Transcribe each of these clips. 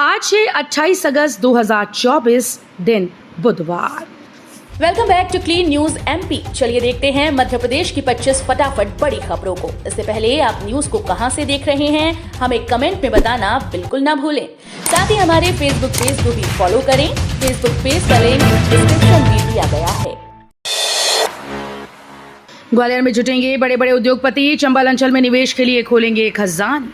आज है 28 अगस्त 2024 दिन बुधवार। Welcome back to clean news MP. चलिए देखते हैं मध्य प्रदेश की 25 फटाफट बड़ी खबरों को। इससे पहले आप न्यूज को कहां से देख रहे हैं हमें कमेंट में बताना बिल्कुल ना भूलें। साथ ही हमारे फेसबुक पेज को भी फॉलो करें। फेसबुक पेज का लिंक डिस्क्रिप्शन में दिया गया है। ग्वालियर में जुटेंगे बड़े बड़े उद्योगपति, चंबल अंचल में निवेश के लिए खोलेंगे खजान।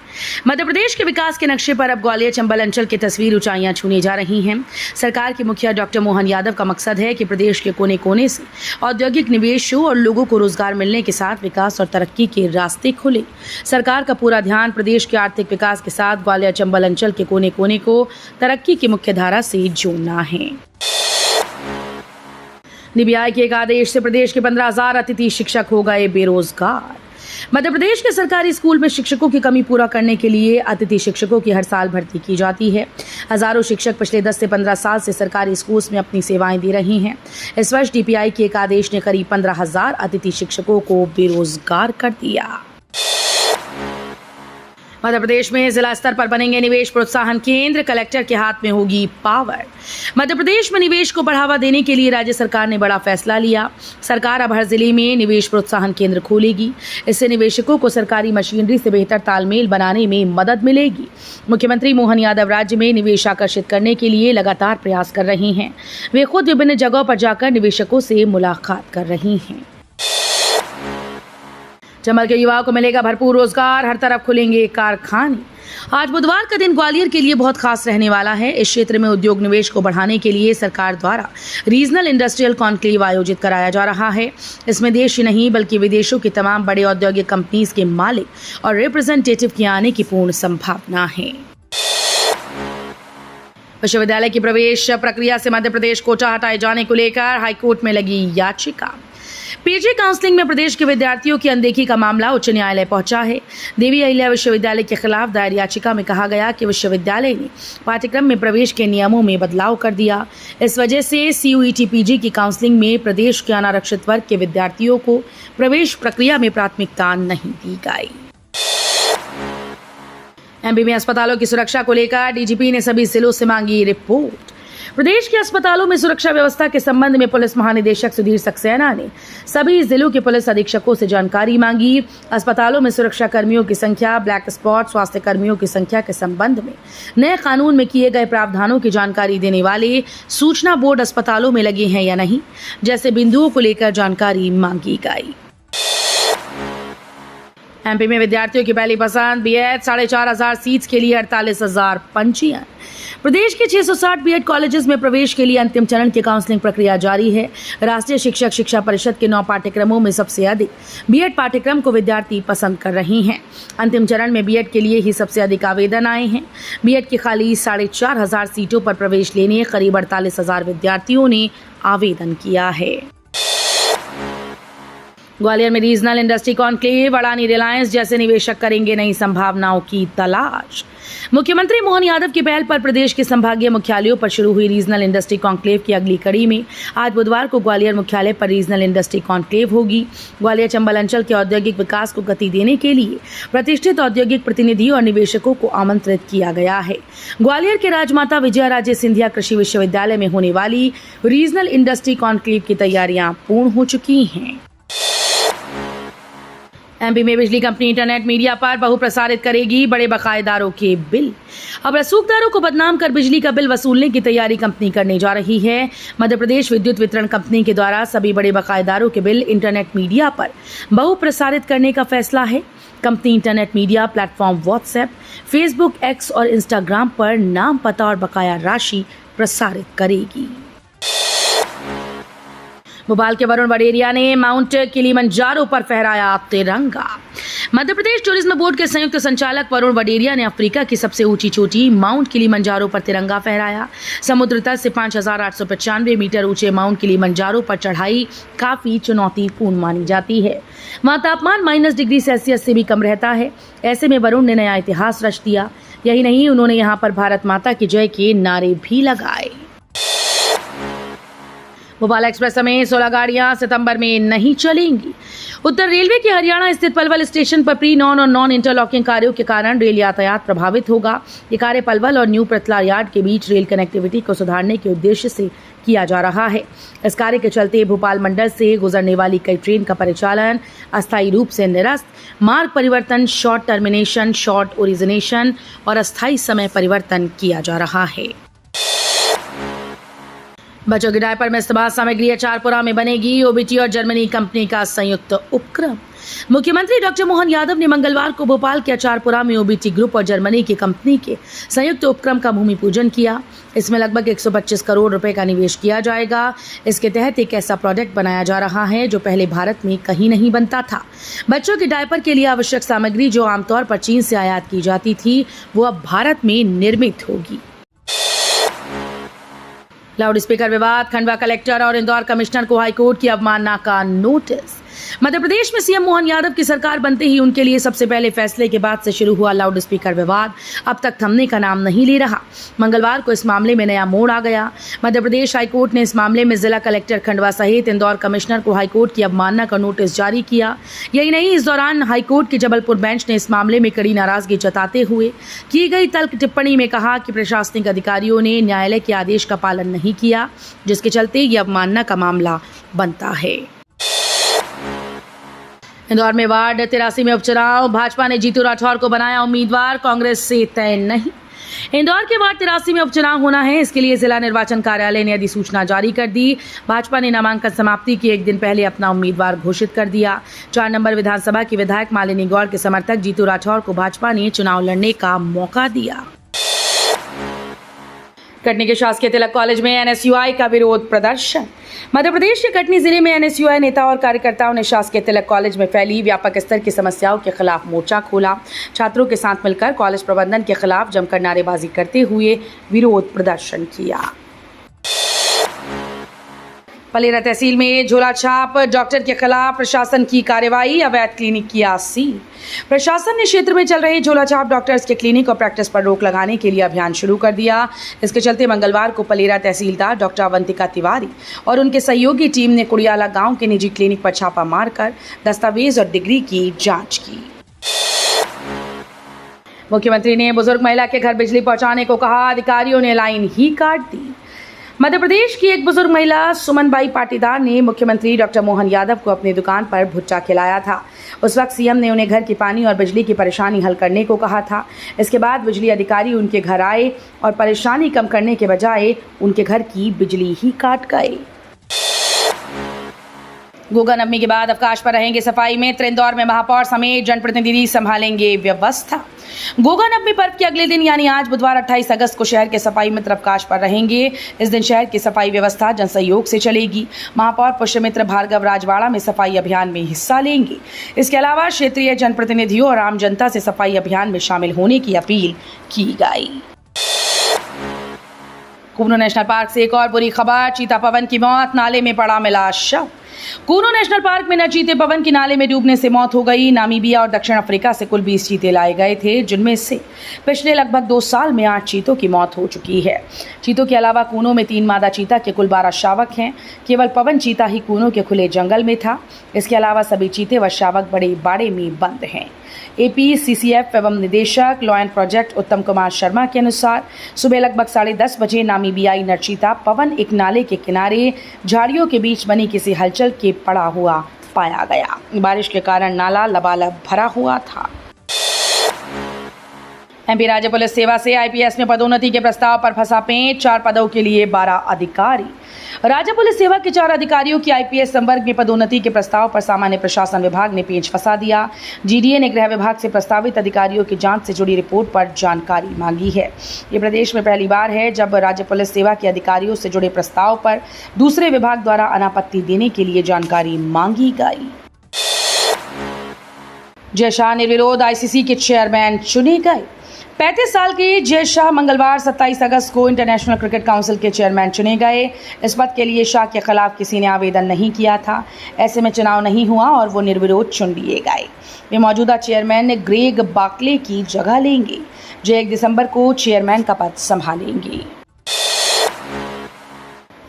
मध्य प्रदेश के विकास के नक्शे पर अब ग्वालियर चंबल अंचल की तस्वीर ऊंचाइयां छूने जा रही हैं। सरकार के मुखिया डॉक्टर मोहन यादव का मकसद है कि प्रदेश के कोने कोने से औद्योगिक निवेश हो और लोगों को रोजगार मिलने के साथ विकास और तरक्की के रास्ते खुले। सरकार का पूरा ध्यान प्रदेश के आर्थिक विकास के साथ ग्वालियर चंबल अंचल के कोने कोने को तरक्की की मुख्य धारा से जोड़ना है। नीबीआई के एक आदेश से प्रदेश के 15,000 अतिथि शिक्षक हो गए बेरोजगार। मध्य प्रदेश के सरकारी स्कूल में शिक्षकों की कमी पूरा करने के लिए अतिथि शिक्षकों की हर साल भर्ती की जाती है। हजारों शिक्षक पिछले 10 से 15 साल से सरकारी स्कूल में अपनी सेवाएं दे रहे हैं। इस वर्ष डीपीआई के एक आदेश ने करीब 15,000 अतिथि शिक्षकों को बेरोजगार कर दिया। मध्य प्रदेश में जिला स्तर पर बनेंगे निवेश प्रोत्साहन केंद्र, कलेक्टर के हाथ में होगी पावर। मध्य प्रदेश में निवेश को बढ़ावा देने के लिए राज्य सरकार ने बड़ा फैसला लिया। सरकार अब हर जिले में निवेश प्रोत्साहन केंद्र खोलेगी। इससे निवेशकों को सरकारी मशीनरी से बेहतर तालमेल बनाने में मदद मिलेगी। मुख्यमंत्री मोहन यादव राज्य में निवेश आकर्षित करने के लिए लगातार प्रयास कर रहे हैं। वे खुद विभिन्न जगहों पर जाकर निवेशकों से मुलाकात कर रहे हैं। चंबल के युवाओं को मिलेगा भरपूर रोजगार, हर तरफ खुलेंगे कारखाने। आज बुधवार का दिन ग्वालियर के लिए बहुत खास रहने वाला है। इस क्षेत्र में उद्योग निवेश को बढ़ाने के लिए सरकार द्वारा रीजनल इंडस्ट्रियल कॉन्क्लेव आयोजित कराया जा रहा है। इसमें देश ही नहीं बल्कि विदेशों की तमाम बड़े औद्योगिक कंपनीज के मालिक और रिप्रेजेंटेटिव के आने की पूर्ण संभावना है। विश्वविद्यालय की प्रवेश प्रक्रिया से मध्य प्रदेश कोटा हटाए जाने को लेकर हाईकोर्ट में लगी याचिका। पीजी काउंसलिंग में प्रदेश के विद्यार्थियों की अनदेखी का मामला उच्च न्यायालय पहुंचा है। देवी अहिल्या विश्वविद्यालय के खिलाफ दायर याचिका में कहा गया कि विश्वविद्यालय ने पाठ्यक्रम में प्रवेश के नियमों में बदलाव कर दिया। इस वजह से सीयूईटी पीजी की काउंसलिंग में प्रदेश के अनारक्षित वर्ग के विद्यार्थियों को प्रवेश प्रक्रिया में प्राथमिकता नहीं दी गई। एमपी में अस्पतालों की सुरक्षा को लेकर डीजीपी ने सभी जिलों से मांगी रिपोर्ट। प्रदेश के अस्पतालों में सुरक्षा व्यवस्था के संबंध में पुलिस महानिदेशक सुधीर सक्सेना ने सभी जिलों के पुलिस अधीक्षकों से जानकारी मांगी। अस्पतालों में सुरक्षा कर्मियों की संख्या, ब्लैक स्पॉट स्वास्थ्य कर्मियों की संख्या के संबंध में नए कानून में किए गए प्रावधानों की जानकारी देने वाले सूचना बोर्ड अस्पतालों में लगे हैं या नहीं, जैसे बिंदुओं को लेकर जानकारी मांगी गई। एमपी में विद्यार्थियों की पहली पसंद बीएड, 4,500 सीट्स के लिए 48,000 पंजीयन। प्रदेश के 660 बीएड कॉलेजेस में प्रवेश के लिए अंतिम चरण की काउंसलिंग प्रक्रिया जारी है। राष्ट्रीय शिक्षक शिक्षा परिषद के 9 पाठ्यक्रमों में सबसे अधिक बीएड पाठ्यक्रम को विद्यार्थी पसंद कर रहे हैं। अंतिम चरण में बीएड के लिए ही सबसे अधिक आवेदन आए हैं। बीएड की खाली 4,500 सीटों पर प्रवेश लेने करीब 48,000 विद्यार्थियों ने आवेदन किया है। ग्वालियर में regional industry conclave, Adani, Reliance जैसे निवेशक करेंगे नई संभावनाओं की तलाश। मुख्यमंत्री मोहन यादव की पहल पर प्रदेश के संभागीय मुख्यालयों पर शुरू हुई रीजनल इंडस्ट्री कॉन्क्लेव की अगली कड़ी में आज बुधवार को ग्वालियर मुख्यालय पर रीजनल इंडस्ट्री कॉन्क्लेव होगी। ग्वालियर चंबल अंचल के औद्योगिक विकास को गति देने के लिए प्रतिष्ठित औद्योगिक प्रतिनिधि और निवेशकों को आमंत्रित किया गया है। ग्वालियर के राजमाता विजया राजे सिंधिया कृषि विश्वविद्यालय में होने वाली रीजनल इंडस्ट्री कॉन्क्लेव की तैयारियां पूर्ण हो चुकी हैं। एमपी में बिजली कंपनी इंटरनेट मीडिया पर बहुप्रसारित करेगी बड़े बकायेदारों के बिल। अब रसूखदारों को बदनाम कर बिजली का बिल वसूलने की तैयारी कंपनी करने जा रही है। मध्य प्रदेश विद्युत वितरण कंपनी के द्वारा सभी बड़े बकायेदारों के बिल इंटरनेट मीडिया पर बहुप्रसारित करने का फैसला है। Company internet media platform WhatsApp, Facebook, x और इंस्टाग्राम पर नाम, पता और बकाया राशि प्रसारित करेगी। भोपाल के वरुण वडेरिया ने माउंट किलिमंजारो पर फहराया तिरंगा। मध्य प्रदेश टूरिज्म बोर्ड के संयुक्त संचालक वरुण वडेरिया ने अफ्रीका की सबसे ऊंची चोटी माउंट किलिमंजारो पर तिरंगा फहराया। समुद्र तल से 5,895 मीटर ऊंचे माउंट किलिमंजारो पर चढ़ाई काफी चुनौतीपूर्ण मानी जाती है। वहां तापमान -डिग्री सेल्सियस से भी कम रहता है। ऐसे में वरुण ने नया इतिहास रच दिया। यही नहीं, उन्होंने यहाँ पर भारत माता की जय के नारे भी लगाए। भोपाल एक्सप्रेस समेत 16 गाड़ियां सितंबर में नहीं चलेंगी। उत्तर रेलवे के हरियाणा स्थित पलवल स्टेशन पर प्री नॉन और नॉन इंटरलॉकिंग कार्यों के कारण रेल यातायात प्रभावित होगा। ये कार्य पलवल और न्यू पृथला यार्ड के बीच रेल कनेक्टिविटी को सुधारने के उद्देश्य से किया जा रहा है। इस कार्य के चलते भोपाल मंडल से गुजरने वाली कई ट्रेन का परिचालन अस्थायी रूप से निरस्त, मार्ग परिवर्तन, शॉर्ट टर्मिनेशन, शॉर्ट ओरिजिनेशन और अस्थायी समय परिवर्तन किया जा रहा है। बच्चों के डायपर में इस्तेमाल सामग्री अचारपुरा में बनेगी। ओबीटी और जर्मनी कंपनी का संयुक्त उपक्रम। मुख्यमंत्री डॉक्टर मोहन यादव ने मंगलवार को भोपाल के अचारपुरा में ओबीटी ग्रुप और जर्मनी की कंपनी के संयुक्त उपक्रम का भूमि पूजन किया। इसमें लगभग 125 करोड़ रुपए का निवेश किया जाएगा। इसके तहत एक ऐसा प्रोडक्ट बनाया जा रहा है जो पहले भारत में कहीं नहीं बनता था। बच्चों के डायपर के लिए आवश्यक सामग्री जो आमतौर पर चीन से आयात की जाती थी, वो अब भारत में निर्मित होगी। लाउड स्पीकर विवाद, खंडवा कलेक्टर और इंदौर कमिश्नर को हाईकोर्ट की अवमानना का नोटिस। मध्य प्रदेश में सीएम मोहन यादव की सरकार बनते ही उनके लिए सबसे पहले फैसले के बाद से शुरू हुआ लाउड स्पीकर विवाद अब तक थमने का नाम नहीं ले रहा। मंगलवार को इस मामले में नया मोड़ आ गया। मध्य प्रदेश हाईकोर्ट ने इस मामले में जिला कलेक्टर खंडवा सहित इंदौर कमिश्नर को हाईकोर्ट की अवमानना का नोटिस जारी किया। यही नहीं, इस दौरान हाईकोर्ट की जबलपुर बेंच ने इस मामले में कड़ी नाराजगी जताते हुए की गई तल्ख टिप्पणी में कहा कि प्रशासनिक अधिकारियों ने न्यायालय के आदेश का पालन नहीं किया, जिसके चलते यह अवमानना का मामला बनता है। इंदौर में वार्ड 83 में उपचुनाव, भाजपा ने जीतू राठौर को बनाया उम्मीदवार, कांग्रेस से तय नहीं। इंदौर के वार्ड 83 में उपचुनाव होना है, इसके लिए जिला निर्वाचन कार्यालय ने अधिसूचना जारी कर दी। भाजपा ने नामांकन समाप्ति के एक दिन पहले अपना उम्मीदवार घोषित कर दिया। 4 नंबर विधानसभा की विधायक मालिनी गौड़ के समर्थक जीतू राठौर को भाजपा ने चुनाव लड़ने का मौका दिया। कटनी के शासकीय तिलक कॉलेज में एनएसयूआई का विरोध प्रदर्शन। मध्य प्रदेश के कटनी जिले में एनएसयूआई नेता और कार्यकर्ताओं ने शासकीय तिलक कॉलेज में फैली व्यापक स्तर की समस्याओं के खिलाफ मोर्चा खोला। छात्रों के साथ मिलकर कॉलेज प्रबंधन के खिलाफ जमकर नारेबाजी करते हुए विरोध प्रदर्शन किया। पलेरा तहसील में झोला छाप, डॉक्टर के खिलाफ प्रशासन की कार्रवाई, अवैध क्लिनिक किया सील। प्रशासन ने क्षेत्र में चल रहे झोला छाप डॉक्टर्स के क्लिनिक और प्रैक्टिस पर रोक लगाने के लिए अभियान शुरू कर दिया। इसके चलते मंगलवार को पलेरा तहसीलदार डॉक्टर अवंतिका तिवारी और उनके सहयोगी टीम ने कुड़ियाला गांव के निजी क्लिनिक पर छापा मारकर दस्तावेज और डिग्री की जांच की। मुख्यमंत्री ने बुजुर्ग महिला के घर बिजली पहुंचाने को कहा, अधिकारियों ने लाइन ही काट दी। मध्य प्रदेश की एक बुजुर्ग महिला सुमनबाई पाटीदार ने मुख्यमंत्री डॉक्टर मोहन यादव को अपनी दुकान पर भुट्टा खिलाया था। उस वक्त सीएम ने उन्हें घर की पानी और बिजली की परेशानी हल करने को कहा था। इसके बाद बिजली अधिकारी उनके घर आए और परेशानी कम करने के बजाय उनके घर की बिजली ही काट गए। गोगा नवमी के बाद अवकाश पर रहेंगे सफाई मित्र, इंदौर में महापौर समेत जनप्रतिनिधि संभालेंगे व्यवस्था। गोगा नवमी पर्व के अगले दिन यानी आज बुधवार 28 अगस्त को शहर के सफाई मित्र अवकाश पर रहेंगे। इस दिन शहर की सफाई व्यवस्था जन सहयोग से चलेगी। महापौर पुष्यमित्र भार्गव राजवाड़ा में सफाई अभियान में हिस्सा लेंगे। इसके अलावा क्षेत्रीय जनप्रतिनिधियों और आम जनता से सफाई अभियान में शामिल होने की अपील की गई। कूनो नेशनल पार्क से एक और बुरी खबर, चीता पवन की मौत, नाले में पड़ा मिला शव। कूनो नेशनल पार्क में न चीते पवन की नाले में डूबने से मौत हो गई। नामीबिया और दक्षिण अफ्रीका से कुल 20 चीते लाए गए थे, जिनमें से पिछले लगभग 2 साल में 8 चीतों की मौत हो चुकी है। चीतों के अलावा कूनो में 3 मादा चीता के कुल 12 शावक हैं। केवल पवन चीता ही कूनो के खुले जंगल में था। इसके अलावा सभी चीते व शावक बड़े बाड़े में बंद हैं। APCCF एवं निदेशक लॉ एंड प्रोजेक्ट उत्तम कुमार शर्मा के अनुसार सुबह लगभग 10:30 बजे नामीबियाई नरचीता पवन एक नाले के किनारे झाड़ियों के बीच बनी किसी हलचल के पड़ा हुआ पाया गया। बारिश के कारण नाला लबालब भरा हुआ था। MP राज्य पुलिस सेवा से IPS में पदोन्नति के प्रस्ताव पर फंसा पेंच, 4 पदों के लिए 12 अधिकारी। राज्य पुलिस सेवा के 4 अधिकारियों की IPS संवर्ग में पदोन्नति के प्रस्ताव पर सामान्य प्रशासन विभाग ने पेंच फंसा दिया। GDA ने गृह विभाग से प्रस्तावित अधिकारियों की जांच से जुड़ी रिपोर्ट पर जानकारी मांगी है। ये प्रदेश में पहली बार है जब राज्य पुलिस सेवा के अधिकारियों से जुड़े प्रस्ताव पर दूसरे विभाग द्वारा अनापत्ति देने के लिए जानकारी मांगी गई। जय शाह निर्विरोध ICC के चेयरमैन चुने गए। 35 साल के जय शाह मंगलवार 27 अगस्त को इंटरनेशनल क्रिकेट काउंसिल के चेयरमैन चुने गए। इस पद के लिए शाह के खिलाफ किसी ने आवेदन नहीं किया था। ऐसे में चुनाव नहीं हुआ और वो निर्विरोध चुन लिए गए। वे मौजूदा चेयरमैन ग्रेग बाकले की जगह लेंगे, जो 1 दिसंबर को चेयरमैन का पद संभालेंगे।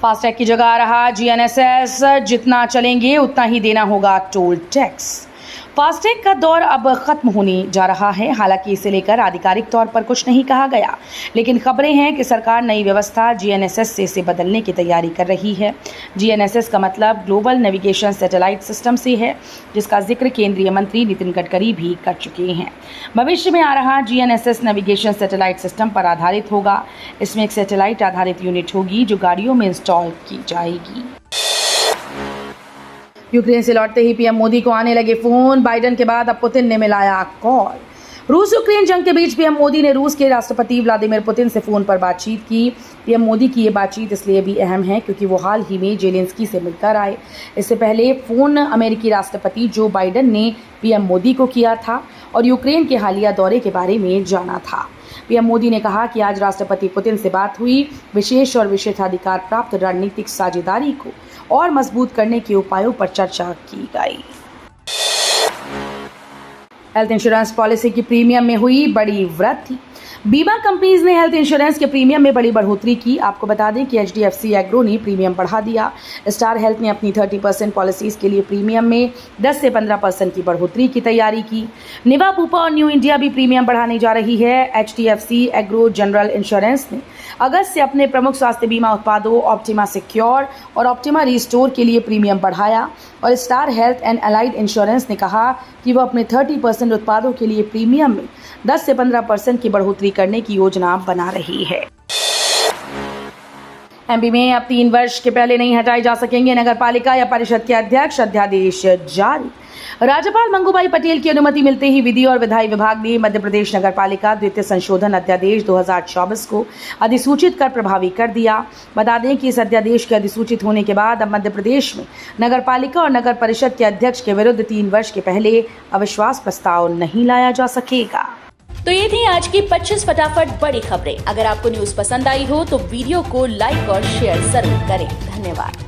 फास्टैग की जगह आ रहा जीएनएसएस, जितना चलेंगे उतना ही देना होगा टोल टैक्स। फास्टैग का दौर अब खत्म होने जा रहा है। हालांकि इसे लेकर आधिकारिक तौर पर कुछ नहीं कहा गया, लेकिन खबरें हैं कि सरकार नई व्यवस्था जीएनएसएस से इसे बदलने की तैयारी कर रही है। जीएनएसएस का मतलब ग्लोबल नेविगेशन सैटेलाइट सिस्टम से है, जिसका जिक्र केंद्रीय मंत्री नितिन गडकरी भी कर चुके हैं। भविष्य में आ रहा जीएनएसएस नेविगेशन सैटेलाइट सिस्टम पर आधारित होगा। इसमें एक सैटेलाइट आधारित यूनिट होगी जो गाड़ियों में इंस्टॉल की जाएगी। यूक्रेन से लौटते ही पीएम मोदी को आने लगे फोन। बाइडेन के बाद अब पुतिन ने मिलाया कॉल। रूस यूक्रेन जंग के बीच पीएम मोदी ने रूस के राष्ट्रपति व्लादिमीर पुतिन से फोन पर बातचीत की। पीएम मोदी की ये बातचीत इसलिए भी अहम है क्योंकि वो हाल ही में जेलेंस्की से मिलकर आए। इससे पहले फोन अमेरिकी राष्ट्रपति जो बाइडेन ने पीएम मोदी को किया था और यूक्रेन के हालिया दौरे के बारे में जाना था। पीएम मोदी ने कहा कि आज राष्ट्रपति पुतिन से बात हुई। विशेष और विशेषाधिकार प्राप्त रणनीतिक साझेदारी को और मजबूत करने के उपायों पर चर्चा की गई। हेल्थ इंश्योरेंस पॉलिसी की प्रीमियम में हुई बड़ी वृद्धि। बीमा कंपनीज ने हेल्थ इंश्योरेंस के प्रीमियम में बड़ी बढ़ोतरी की। आपको बता दें कि एचडीएफसी एग्रो ने प्रीमियम बढ़ा दिया। स्टार हेल्थ ने अपनी 30% पॉलिसीज के लिए प्रीमियम में 10 से 15% की बढ़ोतरी की तैयारी की। निवा, पूपा और न्यू इंडिया भी प्रीमियम बढ़ाने जा रही है। एचडीएफसी एग्रो जनरल इंश्योरेंस ने अगस्त से अपने प्रमुख स्वास्थ्य बीमा उत्पादों ऑप्टिमा सिक्योर और ऑप्टिमा रिस्टोर के लिए प्रीमियम बढ़ाया और star health and allied insurance ने कहा कि वह अपने 30% उत्पादों के लिए प्रीमियम में 10 से 15% की बढ़ोतरी करने की योजना बना रही है। एमपी में अब 3 वर्ष के पहले नहीं हटाए जा सकेंगे नगरपालिका या परिषद के अध्यक्ष, अध्यादेश जारी। राज्यपाल मंगूभाई पटेल की अनुमति मिलते ही विधि और विधायी विभाग ने मध्य प्रदेश नगरपालिका द्वितीय संशोधन अध्यादेश 2024 को अधिसूचित कर प्रभावी कर दिया। बता दें कि इस अध्यादेश के अधिसूचित होने के बाद अब मध्य प्रदेश में नगरपालिका और नगर परिषद के अध्यक्ष के विरुद्ध 3 वर्ष के पहले अविश्वास प्रस्ताव नहीं लाया जा सकेगा। तो ये थी आज की 25 फटाफट बड़ी खबरें। अगर आपको न्यूज पसंद आई हो तो वीडियो को लाइक और शेयर जरूर करें। धन्यवाद।